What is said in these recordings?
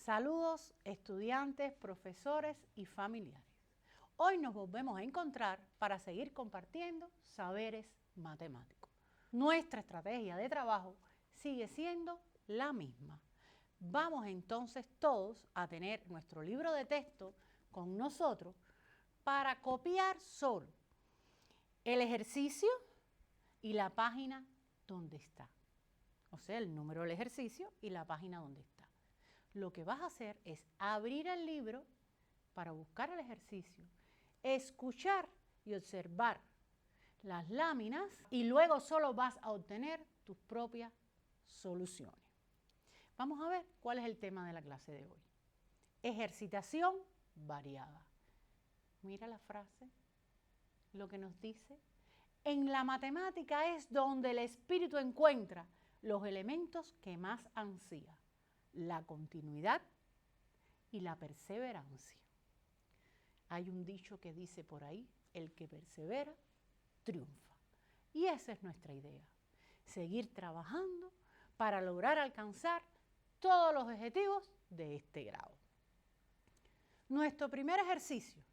Saludos estudiantes, profesores y familiares. Hoy nos volvemos a encontrar para seguir compartiendo saberes matemáticos. Nuestra estrategia de trabajo sigue siendo la misma. Vamos entonces todos a tener nuestro libro de texto con nosotros para copiar solo el ejercicio y la página donde está. O sea, el número del ejercicio y la página donde está. Lo que vas a hacer es abrir el libro para buscar el ejercicio, escuchar y observar las láminas y luego solo vas a obtener tus propias soluciones. Vamos a ver cuál es el tema de la clase de hoy. Ejercitación variada. Mira la frase, lo que nos dice. En la matemática es donde el espíritu encuentra los elementos que más ansía, la continuidad y la perseverancia. Hay un dicho que dice por ahí, el que persevera, triunfa. Y esa es nuestra idea, seguir trabajando para lograr alcanzar todos los objetivos de este grado. Nuestro primer ejercicio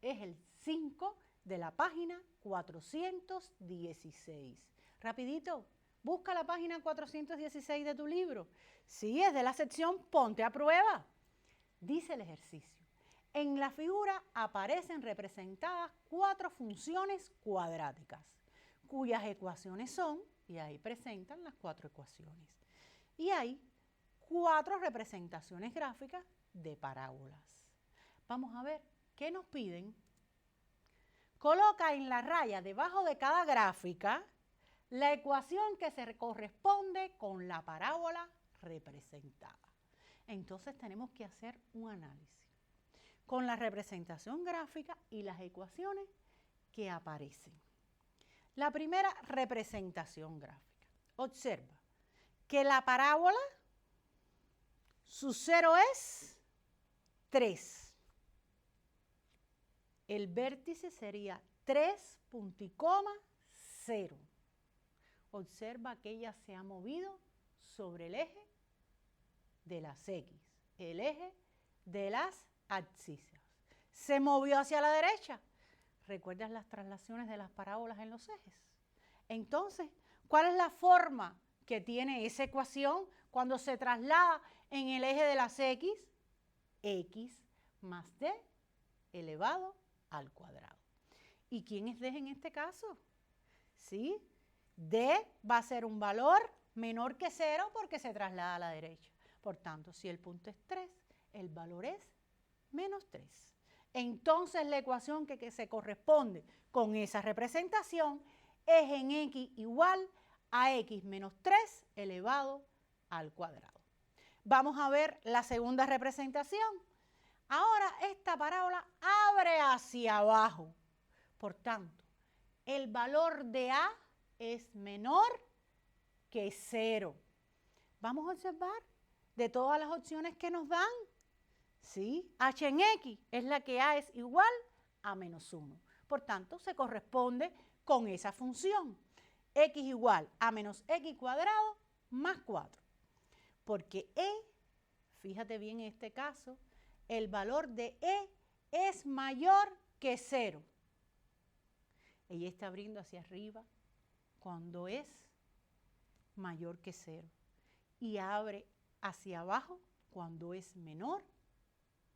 es el 5 de la página 416. Rapidito, busca la página 416 de tu libro. Si es de la sección Ponte a prueba. Dice el ejercicio. En la figura aparecen representadas 4 funciones cuadráticas, cuyas ecuaciones son, y ahí presentan las 4 ecuaciones. Y hay 4 representaciones gráficas de parábolas. Vamos a ver qué nos piden. Coloca en la raya debajo de cada gráfica la ecuación que se corresponde con la parábola representada. Entonces tenemos que hacer un análisis con la representación gráfica y las ecuaciones que aparecen. La primera representación gráfica. Observa que la parábola, su cero es 3. El vértice sería 3,0. Observa que ella se ha movido sobre el eje de las X, el eje de las abscisas. Se movió hacia la derecha. ¿Recuerdas las traslaciones de las parábolas en los ejes? Entonces, ¿cuál es la forma que tiene esa ecuación cuando se traslada en el eje de las X? X más D elevado al cuadrado. ¿Y quién es D en este caso? ¿Sí? D va a ser un valor menor que 0 porque se traslada a la derecha. Por tanto, si el punto es 3, el valor es menos 3. Entonces, la ecuación que se corresponde con esa representación es en X igual a X menos 3 elevado al cuadrado. Vamos a ver la segunda representación. Ahora esta parábola abre hacia abajo. Por tanto, el valor de A es menor que 0. Vamos a observar de todas las opciones que nos dan. ¿Sí? H en X es la que A es igual a menos 1. Por tanto, se corresponde con esa función. X igual a menos X cuadrado más 4. Porque E, fíjate bien en este caso, el valor de E es mayor que 0. Ella está abriendo hacia arriba cuando es mayor que 0 y abre hacia abajo cuando es menor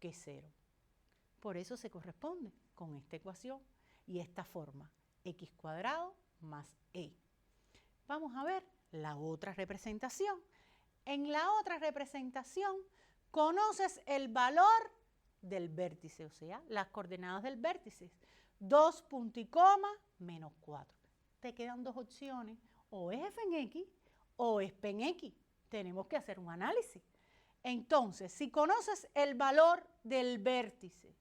que 0. Por eso se corresponde con esta ecuación y esta forma, X cuadrado más E. Vamos a ver la otra representación. En la otra representación conoces el valor del vértice, o sea, las coordenadas del vértice. 2 punto y coma menos 4. Te quedan dos opciones, o es f en x o es p en x. Tenemos que hacer un análisis. Entonces, si conoces el valor del vértice,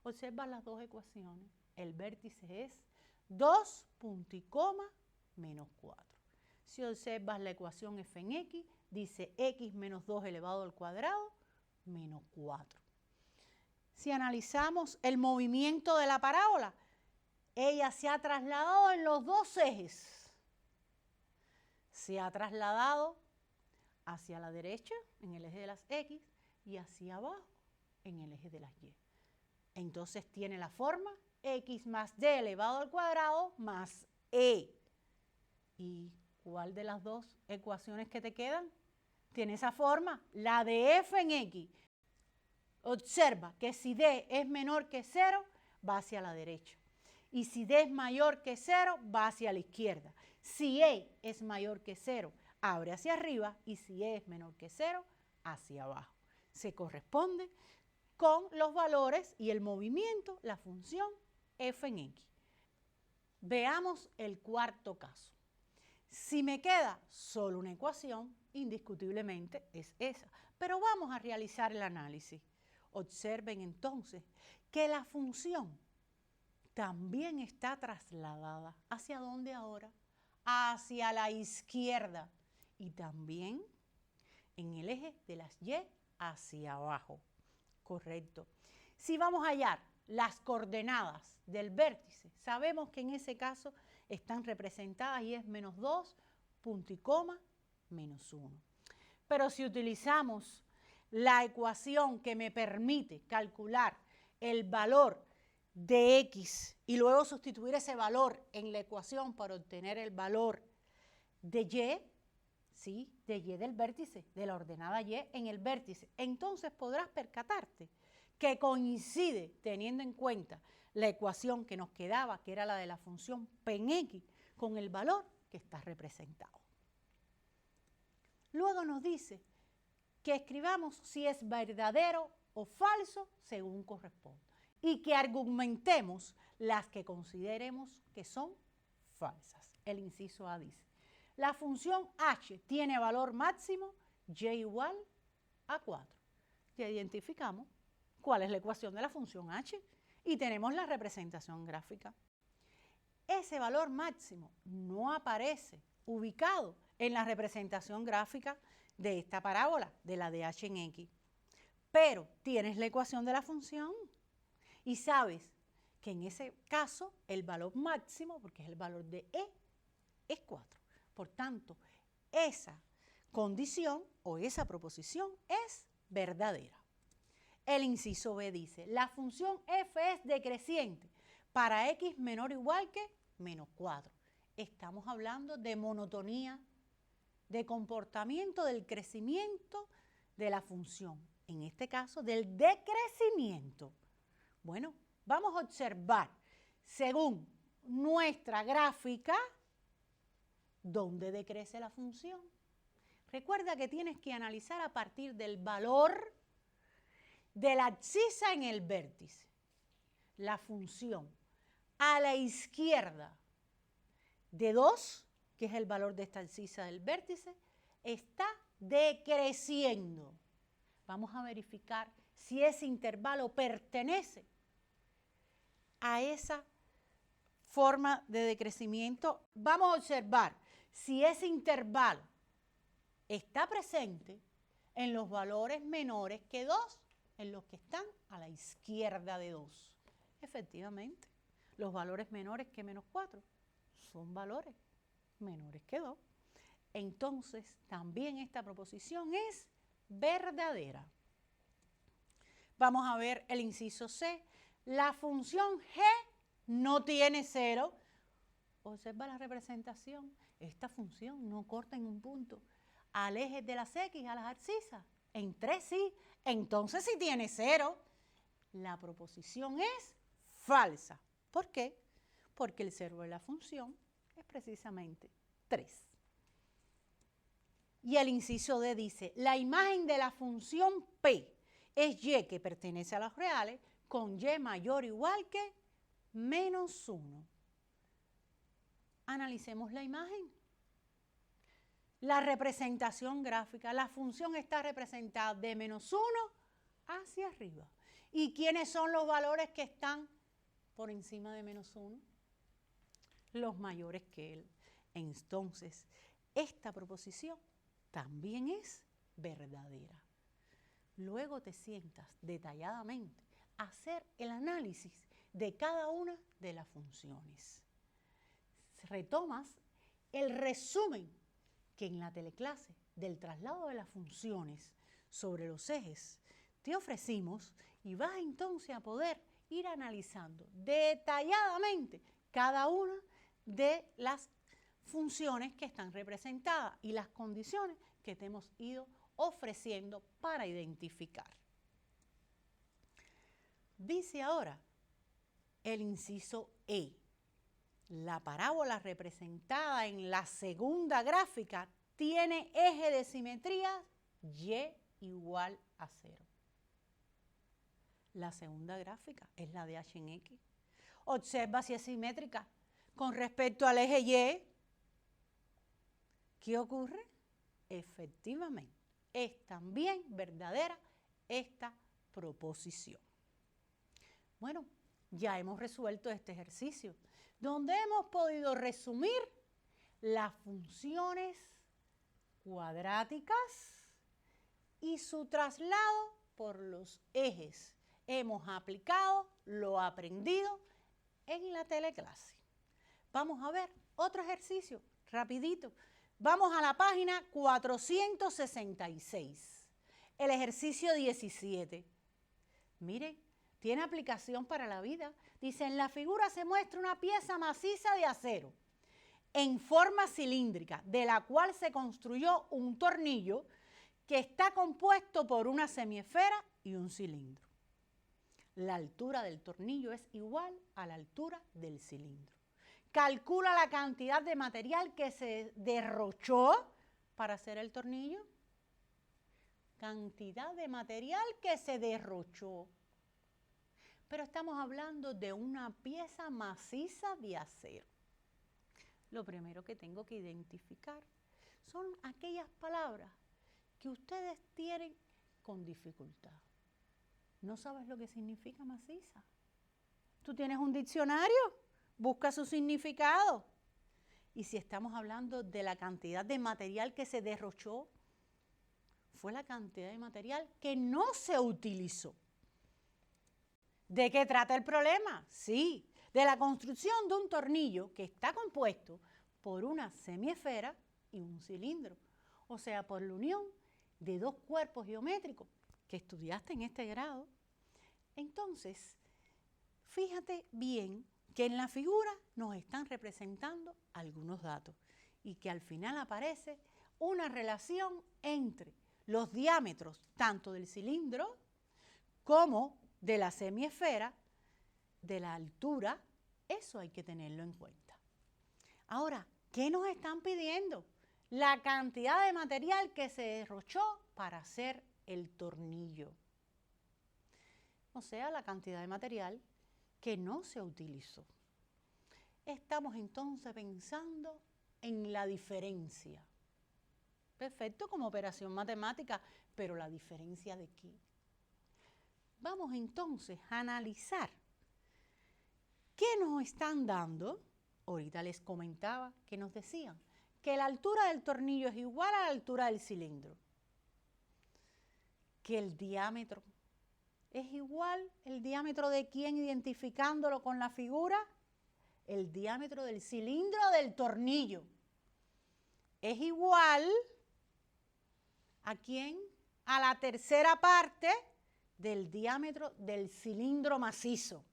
observa las dos ecuaciones. El vértice es 2 punto y coma menos 4. Si observas la ecuación f en x, dice x menos 2 elevado al cuadrado menos 4. Si analizamos el movimiento de la parábola, ella se ha trasladado en los dos ejes. Se ha trasladado hacia la derecha, en el eje de las X, y hacia abajo en el eje de las y. Entonces tiene la forma x más d elevado al cuadrado más e. ¿Y cuál de las dos ecuaciones que te quedan tiene esa forma? La de f en x. Observa que si d es menor que 0, va hacia la derecha. Y si d es mayor que 0, va hacia la izquierda. Si e es mayor que 0, abre hacia arriba, y si e es menor que 0, hacia abajo. Se corresponde con los valores y el movimiento, la función f en x. Veamos el cuarto caso. Si me queda solo una ecuación, indiscutiblemente es esa. Pero vamos a realizar el análisis. Observen entonces que la función también está trasladada. ¿Hacia dónde ahora? Hacia la izquierda. Y también en el eje de las y hacia abajo. Correcto. Si vamos a hallar las coordenadas del vértice, sabemos que en ese caso están representadas y es menos 2, punto y coma, menos 1. Pero si utilizamos la ecuación que me permite calcular el valor de x y luego sustituir ese valor en la ecuación para obtener el valor de y, ¿sí? De y del vértice, de la ordenada y en el vértice, entonces podrás percatarte que coincide, teniendo en cuenta la ecuación que nos quedaba, que era la de la función p en x, con el valor que está representado. Luego nos dice que escribamos si es verdadero o falso según corresponda y que argumentemos las que consideremos que son falsas. El inciso A dice, la función h tiene valor máximo y igual a 4. Ya identificamos cuál es la ecuación de la función h y tenemos la representación gráfica. Ese valor máximo no aparece ubicado en la representación gráfica de esta parábola, de la de h en x. Pero tienes la ecuación de la función y sabes que en ese caso el valor máximo, porque es el valor de e, es 4. Por tanto, esa condición o esa proposición es verdadera. El inciso B dice, la función f es decreciente para x menor o igual que menos 4. Estamos hablando de monotonía, de comportamiento del crecimiento de la función. En este caso, del decrecimiento. Bueno, vamos a observar, según nuestra gráfica, ¿dónde decrece la función? Recuerda que tienes que analizar a partir del valor de la abscisa en el vértice. La función a la izquierda de 2, que es el valor de esta abscisa del vértice, está decreciendo. Vamos a verificar si ese intervalo pertenece a esa forma de decrecimiento. Vamos a observar si ese intervalo está presente en los valores menores que 2, en los que están a la izquierda de 2. Efectivamente, los valores menores que menos 4 son valores menores que 2. Entonces, también esta proposición es verdadera. Vamos a ver el inciso C. La función g no tiene 0. Observa la representación. Esta función no corta en un punto al eje de las x, a las abscisas. En 3 sí. Entonces sí tiene 0. La proposición es falsa. ¿Por qué? Porque el 0 de la función es precisamente 3. Y el inciso D dice, la imagen de la función P es y que pertenece a los reales con y mayor o igual que menos 1. Analicemos la imagen. La representación gráfica, la función está representada de menos 1 hacia arriba. ¿Y quiénes son los valores que están por encima de menos 1? Los mayores que él. Entonces, esta proposición también es verdadera. Luego te sientas detalladamente a hacer el análisis de cada una de las funciones. Retomas el resumen que en la teleclase del traslado de las funciones sobre los ejes, te ofrecimos y vas entonces a poder ir analizando detalladamente cada una de las funciones que están representadas y las condiciones que te hemos ido ofreciendo para identificar. Dice ahora el inciso E. La parábola representada en la segunda gráfica tiene eje de simetría y igual a 0. La segunda gráfica es la de h en x. Observa si es simétrica con respecto al eje y. ¿Qué ocurre? Efectivamente, es también verdadera esta proposición. Bueno, ya hemos resuelto este ejercicio, donde hemos podido resumir las funciones cuadráticas y su traslado por los ejes. Hemos aplicado lo aprendido en la teleclase. Vamos a ver otro ejercicio, rapidito. Vamos a la página 466, el ejercicio 17. Miren, tiene aplicación para la vida. Dice, en la figura se muestra una pieza maciza de acero en forma cilíndrica, de la cual se construyó un tornillo que está compuesto por una semiesfera y un cilindro. La altura del tornillo es igual a la altura del cilindro. Calcula la cantidad de material que se derrochó para hacer el tornillo. Cantidad de material que se derrochó. Pero estamos hablando de una pieza maciza de acero. Lo primero que tengo que identificar son aquellas palabras que ustedes tienen con dificultad. ¿No sabes lo que significa maciza? ¿Tú tienes un diccionario? Busca su significado. Y si estamos hablando de la cantidad de material que se derrochó, fue la cantidad de material que no se utilizó. ¿De qué trata el problema? Sí, de la construcción de un tornillo que está compuesto por una semiesfera y un cilindro. O sea, por la unión de dos cuerpos geométricos que estudiaste en este grado. Entonces, fíjate bien que en la figura nos están representando algunos datos y que al final aparece una relación entre los diámetros tanto del cilindro como de la semiesfera, de la altura. Eso hay que tenerlo en cuenta. Ahora, ¿qué nos están pidiendo? La cantidad de material que se derrochó para hacer el tornillo. O sea, la cantidad de material que no se utilizó. Estamos entonces pensando en la diferencia. Perfecto, como operación matemática, pero ¿la diferencia de qué? Vamos entonces a analizar qué nos están dando. Ahorita les comentaba que nos decían que la altura del tornillo es igual a la altura del cilindro, que el diámetro es igual, ¿el diámetro de quién identificándolo con la figura? El diámetro del cilindro del tornillo. Es igual ¿a quién? A la tercera parte del diámetro del cilindro macizo,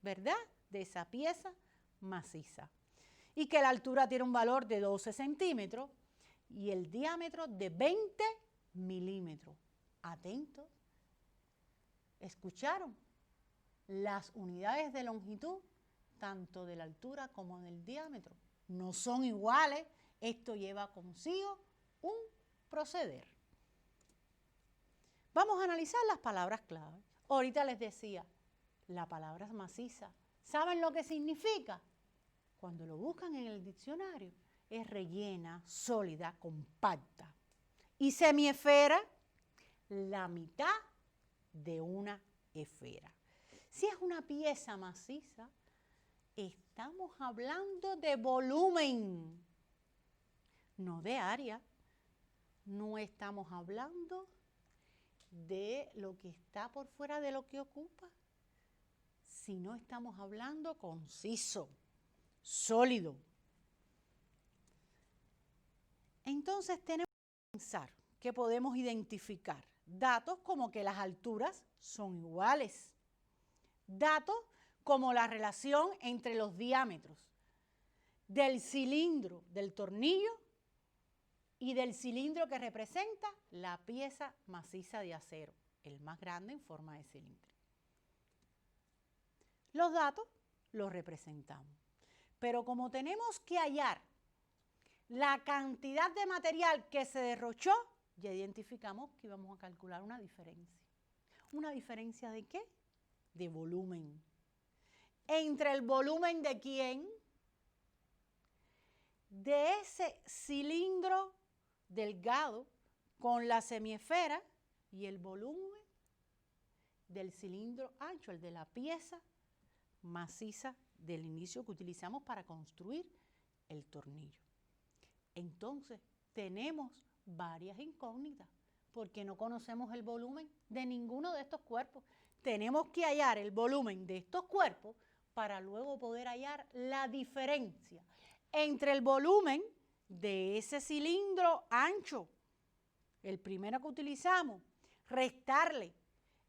¿verdad? De esa pieza maciza. Y que la altura tiene un valor de 12 centímetros y el diámetro de 20 milímetros. Atentos. ¿Escucharon? Las unidades de longitud, tanto de la altura como del diámetro, no son iguales. Esto lleva consigo un proceder. Vamos a analizar las palabras clave. Ahorita les decía, la palabra maciza. ¿Saben lo que significa? Cuando lo buscan en el diccionario, es rellena, sólida, compacta. Y semiesfera, la mitad de una esfera. Si es una pieza maciza, estamos hablando de volumen, no de área. No estamos hablando de lo que está por fuera de lo que ocupa, sino estamos hablando conciso, sólido. Entonces tenemos que pensar que podemos identificar. Datos como que las alturas son iguales. Datos como la relación entre los diámetros del cilindro del tornillo y del cilindro que representa la pieza maciza de acero, el más grande en forma de cilindro. Los datos los representamos, pero como tenemos que hallar la cantidad de material que se derrochó, ya identificamos que íbamos a calcular una diferencia. ¿Una diferencia de qué? De volumen. ¿Entre el volumen de quién? De ese cilindro delgado con la semiesfera y el volumen del cilindro ancho, el de la pieza maciza del inicio que utilizamos para construir el tornillo. Entonces, tenemos varias incógnitas porque no conocemos el volumen de ninguno de estos cuerpos. Tenemos que hallar el volumen de estos cuerpos para luego poder hallar la diferencia entre el volumen de ese cilindro ancho, el primero que utilizamos, restarle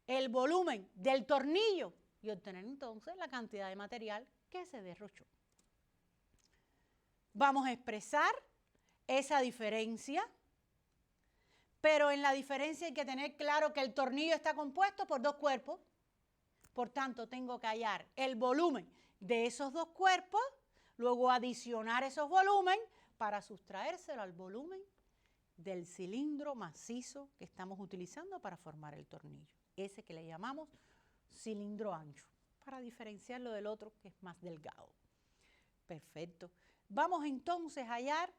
el volumen del tornillo y obtener entonces la cantidad de material que se derrochó. Vamos a expresar esa diferencia, pero en la diferencia hay que tener claro que el tornillo está compuesto por dos cuerpos, por tanto tengo que hallar el volumen de esos dos cuerpos, luego adicionar esos volúmenes para sustraérselo al volumen del cilindro macizo que estamos utilizando para formar el tornillo, ese que le llamamos cilindro ancho, para diferenciarlo del otro que es más delgado. Perfecto. Vamos entonces a hallar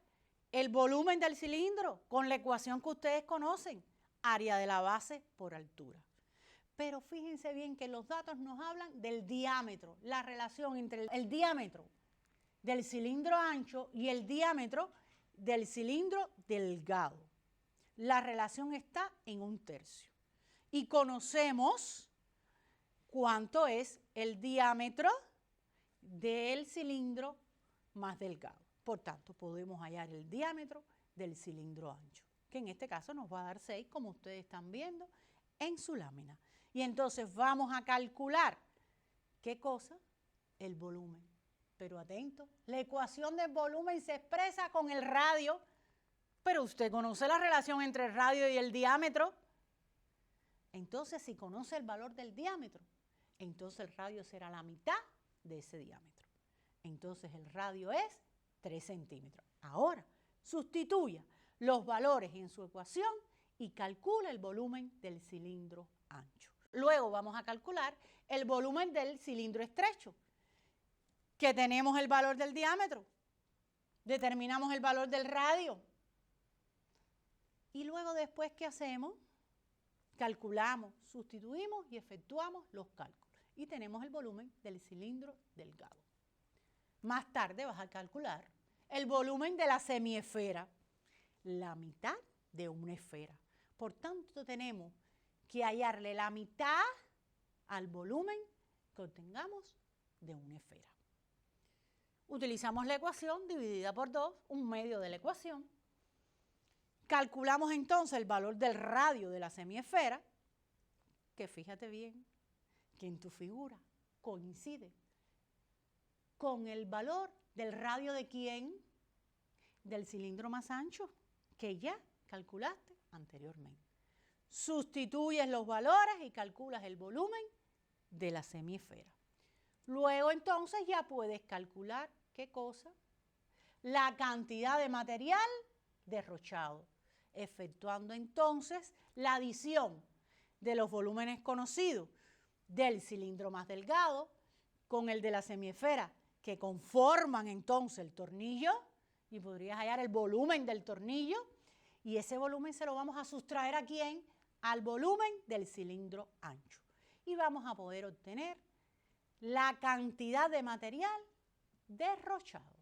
el volumen del cilindro con la ecuación que ustedes conocen, área de la base por altura. Pero fíjense bien que los datos nos hablan del diámetro, la relación entre el diámetro del cilindro ancho y el diámetro del cilindro delgado. La relación está en 1/3. Y conocemos cuánto es el diámetro del cilindro más delgado. Por tanto, podemos hallar el diámetro del cilindro ancho, que en este caso nos va a dar 6, como ustedes están viendo en su lámina. Y entonces vamos a calcular, ¿qué cosa? El volumen. Pero atento, la ecuación del volumen se expresa con el radio, pero usted conoce la relación entre el radio y el diámetro. Entonces, si conoce el valor del diámetro, entonces el radio será la mitad de ese diámetro. Entonces el radio es 3 centímetros. Ahora, sustituya los valores en su ecuación y calcula el volumen del cilindro ancho. Luego vamos a calcular el volumen del cilindro estrecho, que tenemos el valor del diámetro, determinamos el valor del radio. Y luego después, ¿qué hacemos? Calculamos, sustituimos y efectuamos los cálculos. Y tenemos el volumen del cilindro delgado. Más tarde vas a calcular el volumen de la semiesfera, la mitad de una esfera. Por tanto, tenemos que hallarle la mitad al volumen que obtengamos de una esfera. Utilizamos la ecuación dividida por 2, un medio de la ecuación. Calculamos entonces el valor del radio de la semiesfera, que fíjate bien que en tu figura coincide con el valor del radio de ¿quién? Del cilindro más ancho, que ya calculaste anteriormente. Sustituyes los valores y calculas el volumen de la semiesfera. Luego entonces ya puedes calcular, ¿qué cosa? La cantidad de material derrochado, efectuando entonces la adición de los volúmenes conocidos del cilindro más delgado con el de la semiesfera, que conforman entonces el tornillo, y podrías hallar el volumen del tornillo, y ese volumen se lo vamos a sustraer ¿a quién? Al volumen del cilindro ancho. Y vamos a poder obtener la cantidad de material derrochado.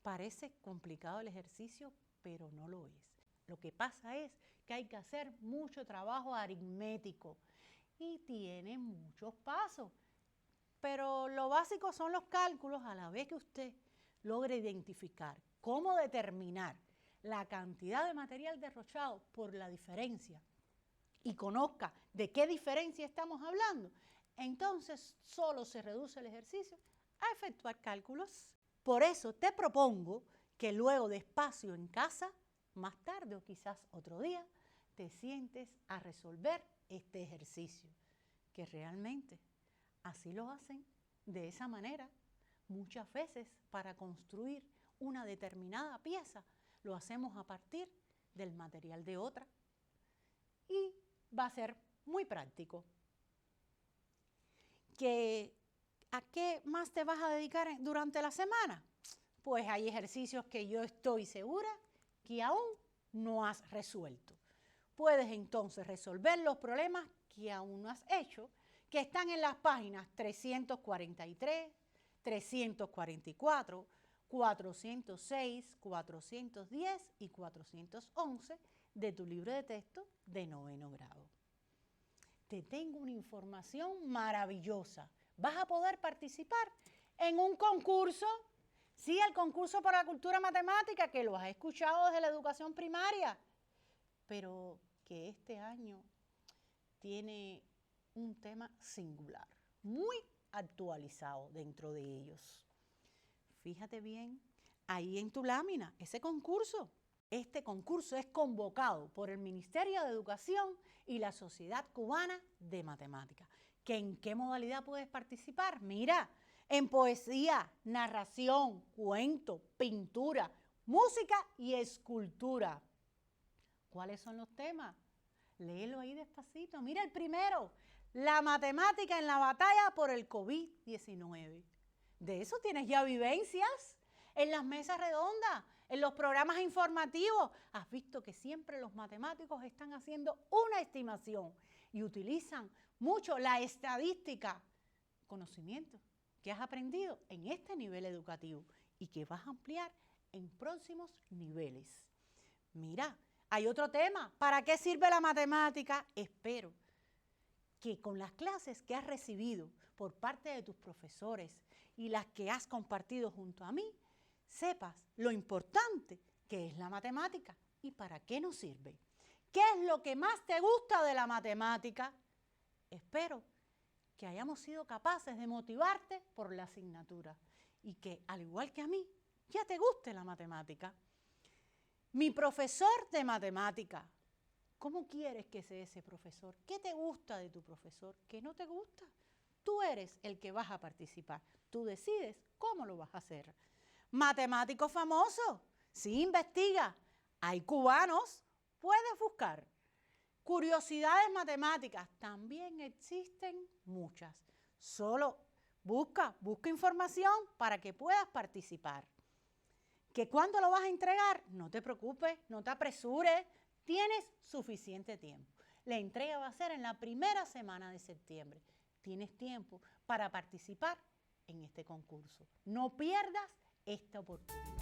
Parece complicado el ejercicio, pero no lo es. Lo que pasa es que hay que hacer mucho trabajo aritmético y tiene muchos pasos. Pero lo básico son los cálculos a la vez que usted logre identificar cómo determinar la cantidad de material derrochado por la diferencia y conozca de qué diferencia estamos hablando, entonces solo se reduce el ejercicio a efectuar cálculos. Por eso te propongo que luego de espacio en casa, más tarde o quizás otro día, te sientes a resolver este ejercicio, que realmente así lo hacen de esa manera. Muchas veces para construir una determinada pieza lo hacemos a partir del material de otra y va a ser muy práctico. ¿A qué más te vas a dedicar durante la semana? Pues hay ejercicios que yo estoy segura que aún no has resuelto. Puedes entonces resolver los problemas que aún no has hecho, que están en las páginas 343, 344, 406, 410 y 411 de tu libro de texto de 9º grado. Te tengo una información maravillosa. Vas a poder participar en un concurso, sí, el concurso para la cultura matemática, que lo has escuchado desde la educación primaria, pero que este año tiene un tema singular, muy actualizado dentro de ellos. Fíjate bien, ahí en tu lámina, ese concurso. Este concurso es convocado por el Ministerio de Educación y la Sociedad Cubana de Matemáticas. ¿En qué modalidad puedes participar? Mira, en poesía, narración, cuento, pintura, música y escultura. ¿Cuáles son los temas? Léelo ahí despacito. Mira el primero, la matemática en la batalla por el COVID-19. De eso tienes ya vivencias en las mesas redondas, en los programas informativos. Has visto que siempre los matemáticos están haciendo una estimación y utilizan mucho la estadística, conocimiento que has aprendido en este nivel educativo y que vas a ampliar en próximos niveles. Mira, hay otro tema. ¿Para qué sirve la matemática? Espero que con las clases que has recibido por parte de tus profesores y las que has compartido junto a mí, sepas lo importante que es la matemática y para qué nos sirve. ¿Qué es lo que más te gusta de la matemática? Espero que hayamos sido capaces de motivarte por la asignatura y que, al igual que a mí, ya te guste la matemática. Mi profesor de matemática, ¿cómo quieres que sea ese profesor? ¿Qué te gusta de tu profesor? ¿Qué no te gusta? Tú eres el que vas a participar. Tú decides cómo lo vas a hacer. Matemático famoso, sí, investiga. Hay cubanos, puedes buscar. Curiosidades matemáticas, también existen muchas. Solo busca información para que puedas participar. ¿Que cuándo lo vas a entregar? No te preocupes, no te apresures, tienes suficiente tiempo. La entrega va a ser en la primera semana de septiembre. Tienes tiempo para participar en este concurso. No pierdas esta oportunidad.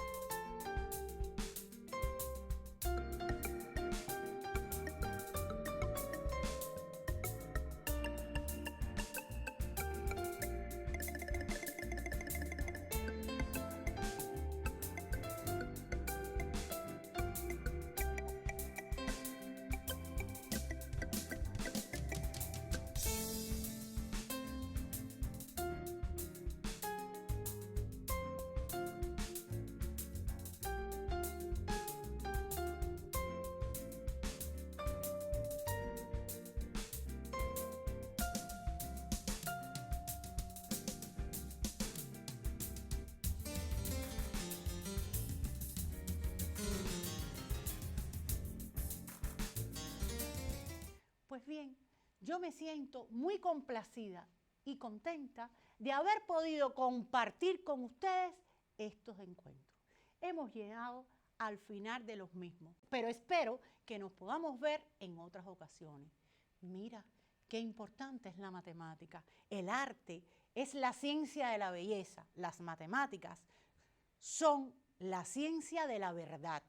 Pues bien, yo me siento muy complacida y contenta de haber podido compartir con ustedes estos encuentros. Hemos llegado al final de los mismos, pero espero que nos podamos ver en otras ocasiones. Mira, qué importante es la matemática. El arte es la ciencia de la belleza. Las matemáticas son la ciencia de la verdad.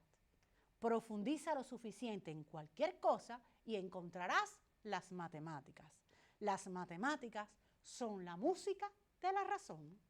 Profundiza lo suficiente en cualquier cosa y encontrarás las matemáticas. Las matemáticas son la música de la razón.